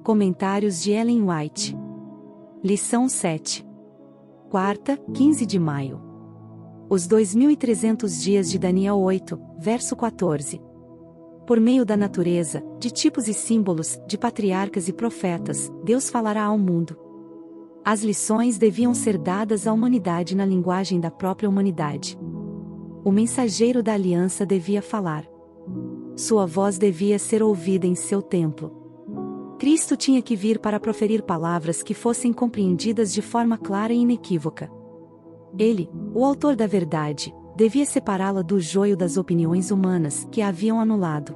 Comentários de Ellen White. Lição 7. Quarta, 15 de maio. Os 2300 dias de Daniel 8, verso 14. Por meio da natureza, de tipos e símbolos, de patriarcas e profetas, Deus falará ao mundo. As lições deviam ser dadas à humanidade na linguagem da própria humanidade. O mensageiro da aliança devia falar. Sua voz devia ser ouvida em seu templo. Cristo tinha que vir para proferir palavras que fossem compreendidas de forma clara e inequívoca. Ele, o autor da verdade, devia separá-la do joio das opiniões humanas que a haviam anulado.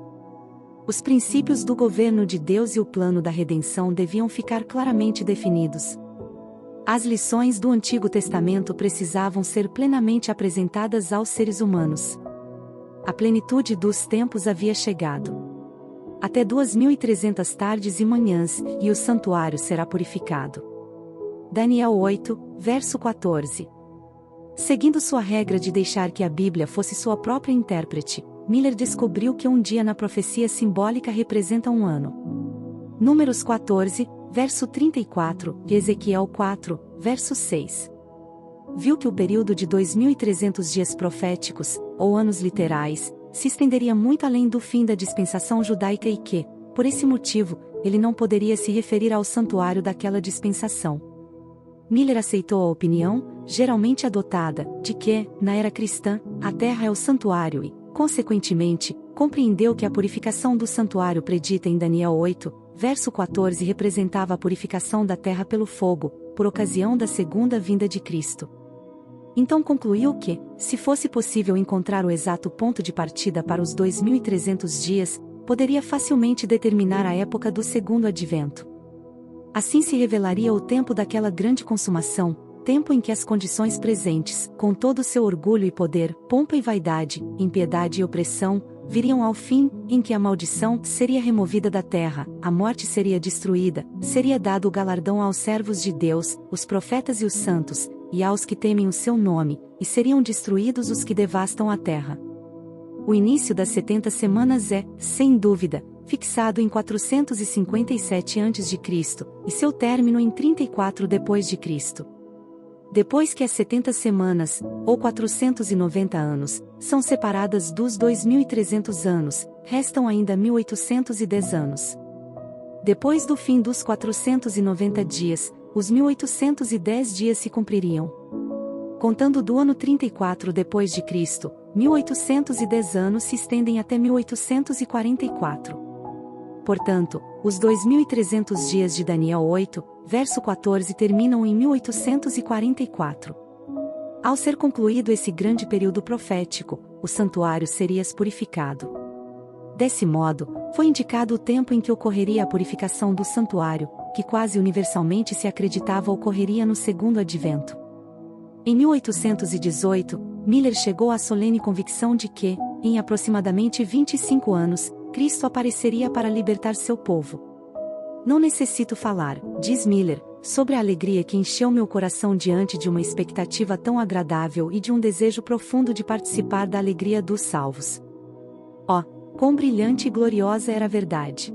Os princípios do governo de Deus e o plano da redenção deviam ficar claramente definidos. As lições do Antigo Testamento precisavam ser plenamente apresentadas aos seres humanos. A plenitude dos tempos havia chegado. Até 2300 tardes e manhãs, e o santuário será purificado. Daniel 8, verso 14. Seguindo sua regra de deixar que a Bíblia fosse sua própria intérprete, Miller descobriu que um dia na profecia simbólica representa um ano. Números 14, verso 34, e Ezequiel 4, verso 6. Viu que o período de 2300 dias proféticos, ou anos literais, se estenderia muito além do fim da dispensação judaica e que, por esse motivo, ele não poderia se referir ao santuário daquela dispensação. Miller aceitou a opinião, geralmente adotada, de que, na era cristã, a terra é o santuário e, consequentemente, compreendeu que a purificação do santuário predita em Daniel 8, verso 14 representava a purificação da terra pelo fogo, por ocasião da segunda vinda de Cristo. Então concluiu que, se fosse possível encontrar o exato ponto de partida para os 2300 dias, poderia facilmente determinar a época do segundo advento. Assim se revelaria o tempo daquela grande consumação, tempo em que as condições presentes, com todo o seu orgulho e poder, pompa e vaidade, impiedade e opressão, viriam ao fim, em que a maldição seria removida da terra, a morte seria destruída, seria dado o galardão aos servos de Deus, os profetas e os santos, e aos que temem o seu nome, e seriam destruídos os que devastam a terra. O início das 70 semanas é, sem dúvida, fixado em 457 a.C., e seu término em 34 d.C. Depois que as 70 semanas, ou 490 anos, são separadas dos 2300 anos, restam ainda 1810 anos. Depois do fim dos 490 dias, os 1810 dias se cumpririam. Contando do ano 34 d.C., 1810 anos se estendem até 1844. Portanto, os 2300 dias de Daniel 8, verso 14 terminam em 1844. Ao ser concluído esse grande período profético, o santuário seria purificado. Desse modo, foi indicado o tempo em que ocorreria a purificação do santuário, que quase universalmente se acreditava ocorreria no segundo advento. Em 1818, Miller chegou à solene convicção de que, em aproximadamente 25 anos, Cristo apareceria para libertar seu povo. Não necessito falar, diz Miller, sobre a alegria que encheu meu coração diante de uma expectativa tão agradável e de um desejo profundo de participar da alegria dos salvos. Oh, quão brilhante e gloriosa era a verdade!